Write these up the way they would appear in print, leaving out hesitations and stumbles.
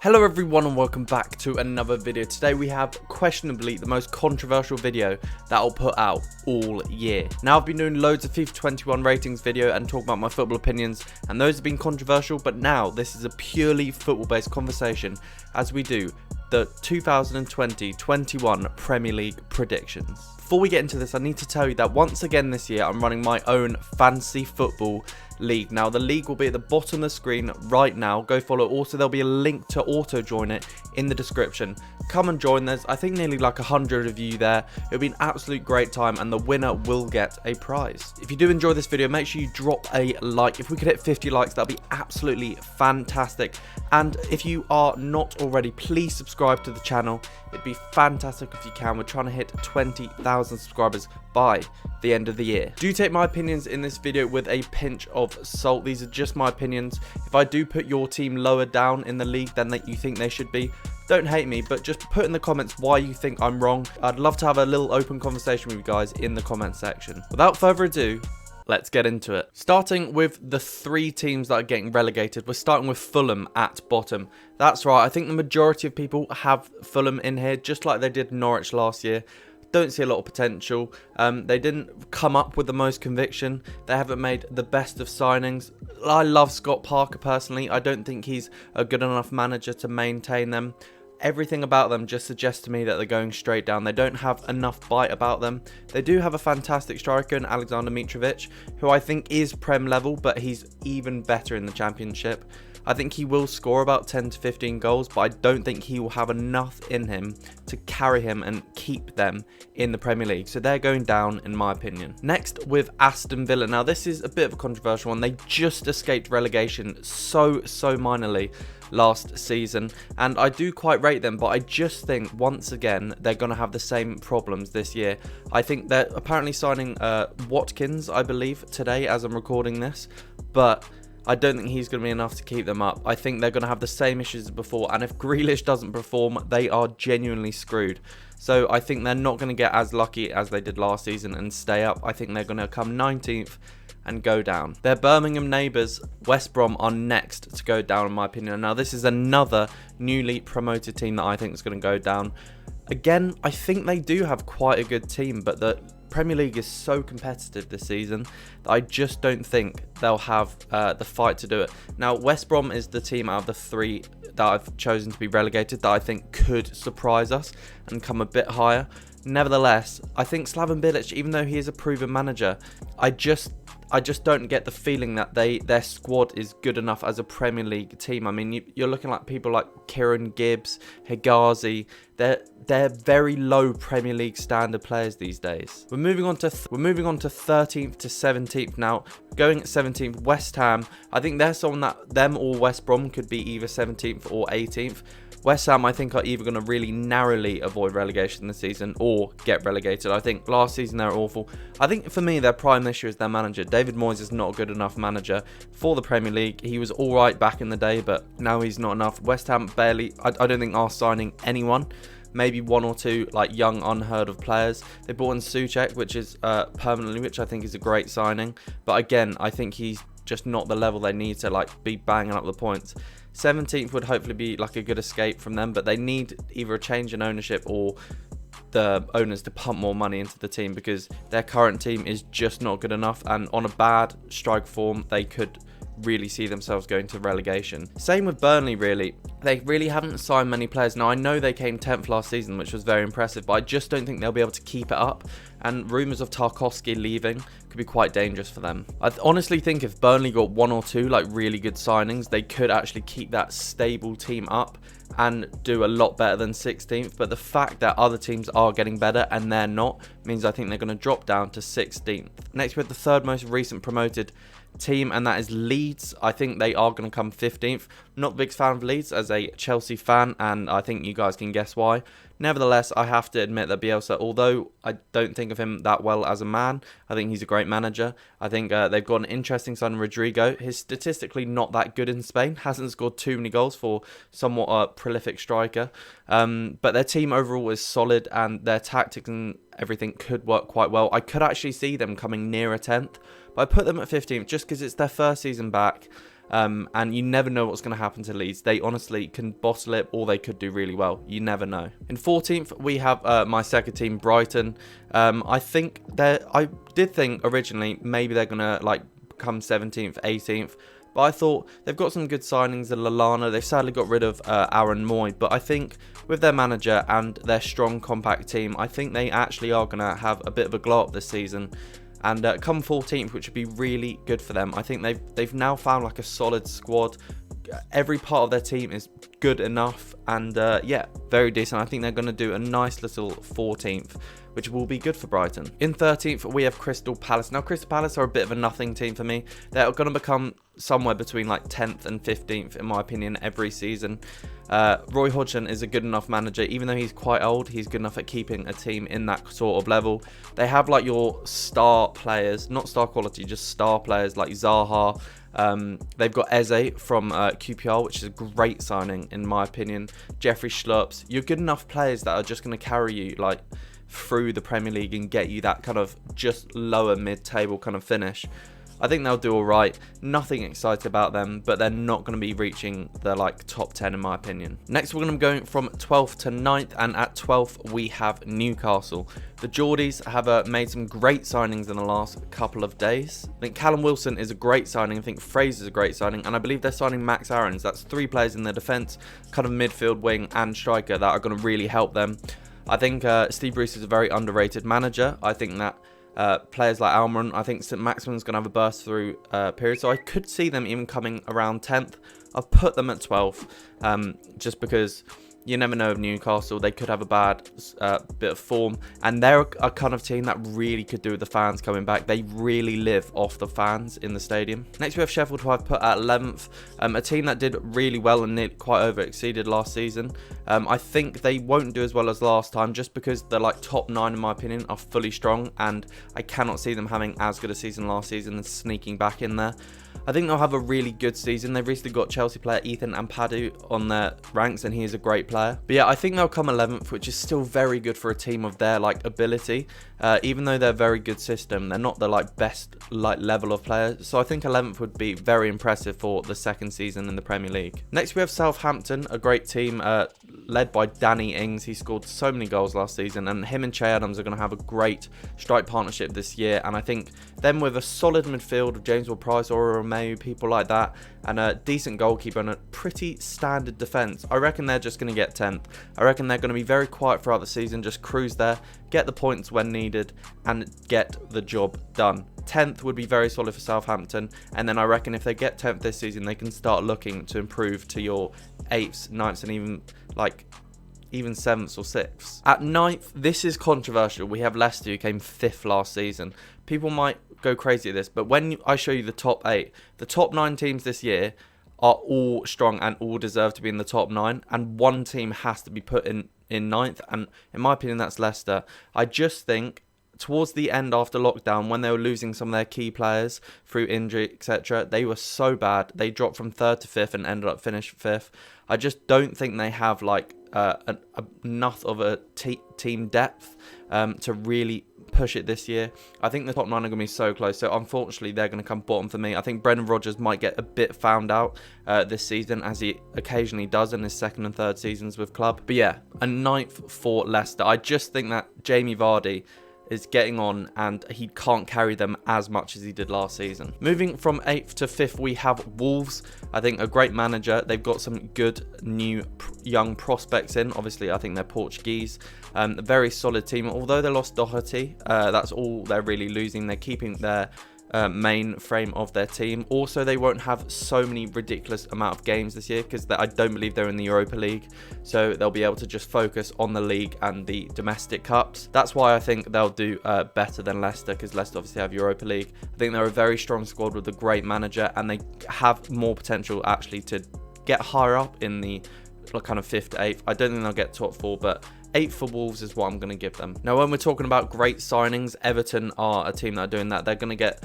Hello everyone and welcome back to another video. Today we have questionably the most controversial video that I'll put out all year. Now I've been doing loads of FIFA 21 ratings video and talking about my football opinions, and those have been controversial, but now this is a purely football based conversation as we do the 2020-21 Premier League predictions. Before we get into this, I need to tell you that once again this year I'm running my own fantasy football league. Now the league will be at the bottom of the screen right now. Go follow. Also there'll be a link to auto join it in the description. Come and join. There's I think nearly like 100 of you there. It'll be an absolute great time and the winner will get a prize. If you do enjoy this video, make sure you drop a like. If we could hit 50 likes, that'd be absolutely fantastic. And if you are not already, please subscribe to the channel. It'd be fantastic if you can. We're trying to hit 20,000 subscribers by the end of the year. Do take my opinions in this video with a pinch of salt. These are just my opinions. If I do put your team lower down in the league than that you think they should be, don't hate me, but just put in the comments why you think I'm wrong. I'd love to have a little open conversation with you guys in the comment section. Without further ado, let's get into it. Starting with the three teams that are getting relegated, we're starting with Fulham at bottom. That's right, I think the majority of people have Fulham in here, just like they did Norwich last year. Don't see a lot of potential. They didn't come up with the most conviction. They haven't made the best of signings. I love Scott Parker personally. I don't think he's a good enough manager to maintain them. Everything about them just suggests to me that they're going straight down. They don't have enough bite about them. They do have a fantastic striker in Alexander Mitrovic, who I think is Prem level, but he's even better in the Championship. I think he will score about 10 to 15 goals, but I don't think he will have enough in him to carry him and keep them in the Premier League. So they're going down, in my opinion. Next, with Aston Villa. Now, this is a bit of a controversial one. They just escaped relegation so minorly last season, and I do quite rate them, but I just think once again they're going to have the same problems this year. I think they're apparently signing Watkins, I believe, today as I'm recording this, but I don't think he's going to be enough to keep them up. I think they're going to have the same issues as before, and if Grealish doesn't perform, they are genuinely screwed. So I think they're not going to get as lucky as they did last season and stay up. I think they're going to come 19th and go down. Their Birmingham neighbours, West Brom, are next to go down, in my opinion. Now, this is another newly promoted team that I think is going to go down. Again, I think they do have quite a good team, but the Premier League is so competitive this season that I just don't think they'll have the fight to do it. Now, West Brom is the team out of the three that I've chosen to be relegated that I think could surprise us and come a bit higher. Nevertheless, I think Slaven Bilic, even though he is a proven manager, I just don't get the feeling that their squad is good enough as a Premier League team. I mean, you're looking at people like Kieran Gibbs, Hegazi. They're very low Premier League standard players these days. We're moving on to 13th to 17th now. Going at 17th, West Ham. I think they're someone that them or West Brom could be either 17th or 18th. West Ham, I think, are either going to really narrowly avoid relegation this season or get relegated. I think last season they were awful. I think for me, their prime issue is their manager. David Moyes is not a good enough manager for the Premier League. He was all right back in the day, but now he's not enough. West Ham barely, I don't think are signing anyone. Maybe one or two like young unheard of players. They brought in Souček, which is permanently, which I think is a great signing. But again, I think he's just not the level they need to like be banging up the points. 17th would hopefully be like a good escape from them, but they need either a change in ownership or the owners to pump more money into the team, because their current team is just not good enough, and on a bad strike form they could really see themselves going to relegation. Same with Burnley, really. They really haven't signed many players. Now, I know they came 10th last season, which was very impressive, but I just don't think they'll be able to keep it up, and rumours of Tarkowski leaving could be quite dangerous for them. I honestly think if Burnley got one or two like really good signings, they could actually keep that stable team up and do a lot better than 16th, but the fact that other teams are getting better and they're not means I think they're going to drop down to 16th. Next, we have the third most recent promoted team, and that is Leeds. I think they are going to come 15th. Not the biggest fan of Leeds as a Chelsea fan, and I think you guys can guess why. Nevertheless, I have to admit that Bielsa, although I don't think of him that well as a man, I think he's a great manager. I think they've got an interesting son, Rodrigo. He's statistically not that good in Spain, hasn't scored too many goals for somewhat a prolific striker. But their team overall is solid, and their tactics and everything could work quite well. I could actually see them coming nearer 10th, but I put them at 15th just because it's their first season back. And you never know what's going to happen to Leeds. They honestly can bottle it, or they could do really well. You never know. In 14th, we have my second team, Brighton. I did think originally maybe they're going to like come 17th, 18th. But I thought they've got some good signings in Lallana. They've sadly got rid of Aaron Moy. But I think with their manager and their strong, compact team, I think they actually are going to have a bit of a glow up this season. And come 14th, which would be really good for them. I think they've now found like a solid squad. Every part of their team is good enough, and yeah, very decent. I think they're going to do a nice little 14th, which will be good for Brighton. In 13th, we have Crystal Palace. Now, Crystal Palace are a bit of a nothing team for me. They're going to become somewhere between like 10th and 15th, in my opinion, every season. Roy Hodgson is a good enough manager. Even though he's quite old, he's good enough at keeping a team in that sort of level. They have like your star players, not star quality, just star players like Zaha. They've got Eze from QPR, which is a great signing in my opinion. Jeffrey Schlups. You're good enough players that are just going to carry you like through the Premier League and get you that kind of just lower mid-table kind of finish. I think they'll do all right. Nothing excited about them, but they're not going to be reaching the like top 10 in my opinion. Next, we're going to be going from 12th to 9th, and at 12th we have Newcastle. The Geordies have made some great signings in the last couple of days. I think Callum Wilson is a great signing. I think Fraser's a great signing, and I believe they're signing Max Aarons. That's 3 players in their defence, kind of midfield, wing, and striker that are going to really help them. I think Steve Bruce is a very underrated manager. I think that players like Almiron, I think St Maximin's going to have a burst through period, so I could see them even coming around 10th. I've put them at 12th, just because you never know of Newcastle. They could have a bad bit of form, and they're a kind of team that really could do with the fans coming back. They really live off the fans in the stadium. Next, we have Sheffield, who I've put at 11th, a team that did really well and quite over-exceeded last season. I think they won't do as well as last time, just because the like top 9, in my opinion, are fully strong, and I cannot see them having as good a season last season and sneaking back in there. I think they'll have a really good season. They've recently got Chelsea player Ethan Ampadu on their ranks, and he is a great player. But yeah, I think they'll come 11th, which is still very good for a team of their like ability. Even though they're a very good system, they're not the like best like level of players. So I think 11th would be very impressive for the second season in the Premier League. Next, we have Southampton, a great team led by Danny Ings. He scored so many goals last season, and him and Che Adams are going to have a great strike partnership this year. And I think them with a solid midfield of James Ward-Prowse or Romeu, people like that, and a decent goalkeeper and a pretty standard defence, I reckon they're just going to get 10th. I reckon they're going to be very quiet throughout the season, just cruise there, get the points when needed, and get the job done. 10th would be very solid for Southampton, and then I reckon if they get 10th this season, they can start looking to improve to your 8th, 9th, and even 7th or 6th. At 9th, this is controversial. We have Leicester, who came 5th last season. People might go crazy at this, but when I show you the top 8, the top 9 teams this year are all strong and all deserve to be in the top 9, and one team has to be put in 9th, and in my opinion, that's Leicester. I just think towards the end after lockdown, when they were losing some of their key players through injury, etc., they were so bad. They dropped from 3rd to 5th and ended up finishing 5th. I just don't think they have like enough of a team depth to really push it this year. I think the top 9 are going to be so close, so unfortunately they're going to come bottom for me. I think Brendan Rodgers might get a bit found out this season, as he occasionally does in his 2nd and 3rd seasons with club. But yeah, a 9th for Leicester. I just think that Jamie Vardy is getting on, and he can't carry them as much as he did last season. Moving from 8th to 5th, we have Wolves. I think a great manager. They've got some good new young prospects in. Obviously, I think they're Portuguese. A very solid team. Although they lost Doherty, that's all they're really losing. They're keeping their main frame of their team. Also, they won't have so many ridiculous amount of games this year, because I don't believe they're in the Europa League, so they'll be able to just focus on the league and the domestic cups. That's why I think they'll do better than Leicester, because Leicester obviously have Europa League. I think they're a very strong squad with a great manager, and they have more potential actually to get higher up in the kind of 5th to 8th. I don't think they'll get top 4, but 8 for Wolves is what I'm going to give them. Now, when we're talking about great signings, Everton are a team that are doing that. They're going to get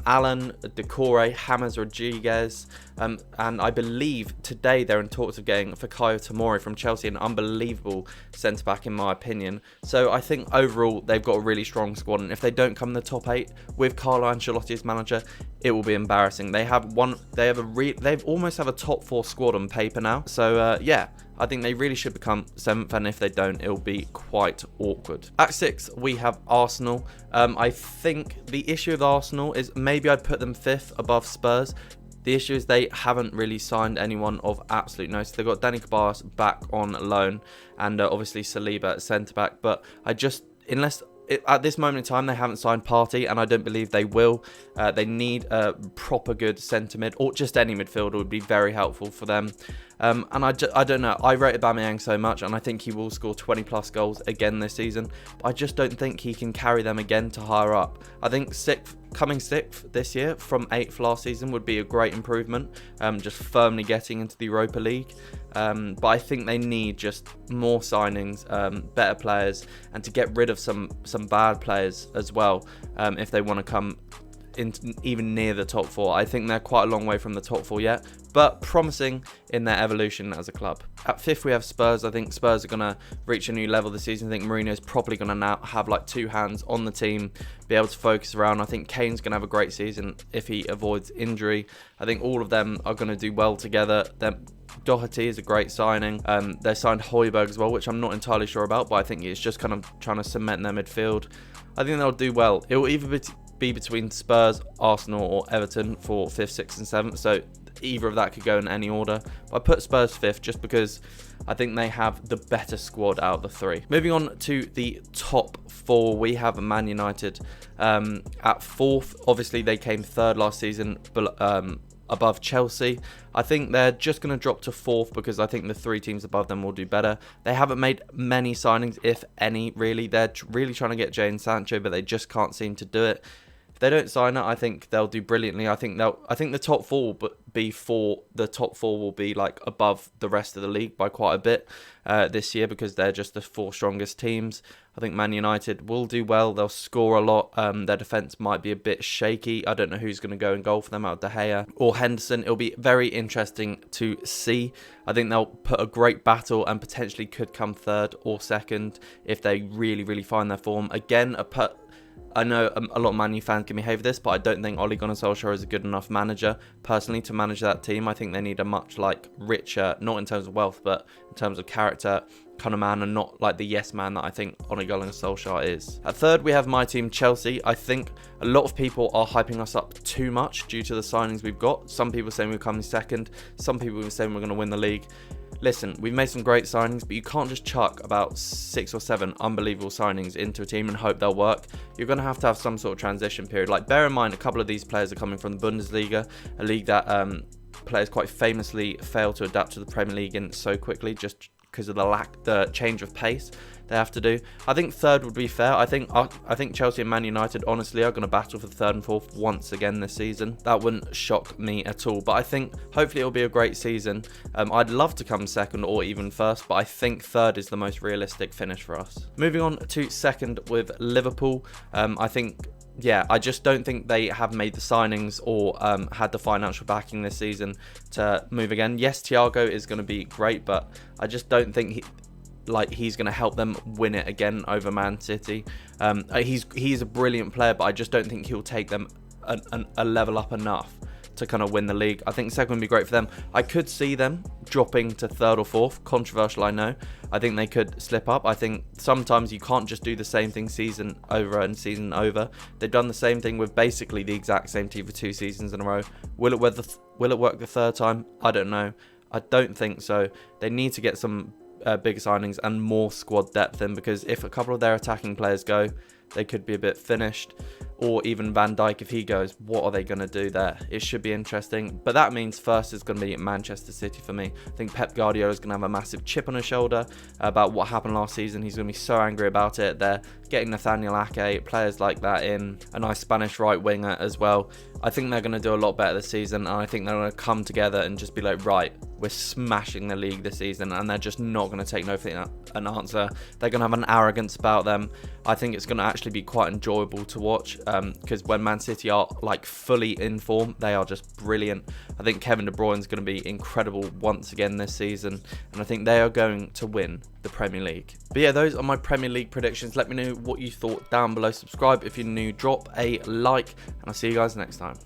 Alan, Decore, James Rodriguez, And I believe today they're in talks of getting Fikayo Tomori from Chelsea, an unbelievable centre-back in my opinion. So I think overall they've got a really strong squad, and if they don't come in the top 8 with Carlo Ancelotti as manager, it will be embarrassing. They've almost have a top 4 squad on paper now. So yeah, I think they really should become 7th, and if they don't, it'll be quite awkward. At 6, we have Arsenal. I think the issue with Arsenal is maybe I'd put them 5th above Spurs. The issue is they haven't really signed anyone of absolute notice. They've got Danny Ceballos back on loan, and obviously Saliba at centre-back, but at this moment in time, they haven't signed Partey, and I don't believe they will. They need a proper good centre mid, or just any midfielder would be very helpful for them. And I don't know. I rate Aubameyang so much, and I think he will score 20 plus goals again this season. But I just don't think he can carry them again to higher up. I think coming 6th this year from 8th last season would be a great improvement. Just firmly getting into the Europa League. But I think they need just more signings, better players, and to get rid of some bad players as well, if they want to come even near the top 4. I think they're quite a long way from the top 4 yet, but promising in their evolution as a club. At 5th, we have Spurs. I think Spurs are going to reach a new level this season. I think Mourinho's probably going to now have like 2 hands on the team, be able to focus around. I think Kane's going to have a great season if he avoids injury. I think all of them are going to do well together. Doherty is a great signing. They signed Højbjerg as well, which I'm not entirely sure about, but I think it's just kind of trying to cement their midfield. I think they'll do well. It will either be between Spurs, Arsenal, or Everton for 5th, 6th, and 7th. So either of that could go in any order. But I put Spurs 5th just because I think they have the better squad out of the 3. Moving on to the top 4, we have Man United at 4th. Obviously, they came 3rd last season, above Chelsea. I think they're just going to drop to 4th because I think the 3 teams above them will do better. They haven't made many signings, if any, really. They're really trying to get Jadon Sancho, but they just can't seem to do it. If they don't sign it, I think they'll do brilliantly. I think the top 4 will be like above the rest of the league by quite a bit this year, because they're just the 4 strongest teams. I think Man United will do well. They'll score a lot. Their defence might be a bit shaky. I don't know who's going to go in goal for them out of De Gea or Henderson. It'll be very interesting to see. I think they'll put a great battle and potentially could come 3rd or 2nd if they really, really find their form. Again, I know a lot of Man U fans can behave this, but I don't think Ole Gunnar Solskjaer is a good enough manager, personally, to manage that team. I think they need a much richer, not in terms of wealth, but in terms of character, kind of man, and not like the yes man that I think Ole Gunnar Solskjaer is. At 3rd, we have my team, Chelsea. I think a lot of people are hyping us up too much due to the signings we've got. Some people saying we're coming 2nd. Some people are saying we're going to win the league. Listen, we've made some great signings, but you can't just chuck about 6 or 7 unbelievable signings into a team and hope they'll work. You're going to have some sort of transition period. Like, bear in mind, a couple of these players are coming from the Bundesliga, a league that players quite famously fail to adapt to the Premier League in so quickly, just because of the change of pace they have to do. I think 3rd would be fair. I think Chelsea and Man United honestly are going to battle for 3rd and 4th once again this season. That wouldn't shock me at all. But I think hopefully it'll be a great season. I'd love to come 2nd or even 1st, but I think 3rd is the most realistic finish for us. Moving on to 2nd with Liverpool. I just don't think they have made the signings or had the financial backing this season to move again. Yes, Thiago is going to be great, but I just don't think he's going to help them win it again over Man City. He's a brilliant player, but I just don't think he'll take them a level up enough to kind of win the league. I think 2nd would be great for them. I could see them dropping to 3rd or 4th. Controversial, I know. I think they could slip up. I think sometimes you can't just do the same thing season over and season over. They've done the same thing with basically the exact same team for 2 seasons in a row. Will it work the 3rd time? I don't know. I don't think so. They need to get some bigger signings and more squad depth in, because if a couple of their attacking players go, they could be a bit finished. Or even Van Dijk, if he goes, what are they going to do there? It should be interesting. But that means 1st is going to be Manchester City for me. I think Pep Guardiola is going to have a massive chip on his shoulder about what happened last season. He's going to be so angry about it. They're getting Nathaniel Ake, players like that in, a nice Spanish right winger as well. I think they're going to do a lot better this season, and I think they're going to come together and just be like, right, we're smashing the league this season, and they're just not going to take no for an answer. They're going to have an arrogance about them. I think it's going to actually be quite enjoyable to watch, because when Man City are like fully in form, they are just brilliant. I think Kevin De Bruyne is going to be incredible once again this season, and I think they are going to win the Premier League. But yeah, those are my Premier League predictions. Let me know what you thought down below. Subscribe if you're new, drop a like, and I'll see you guys next time.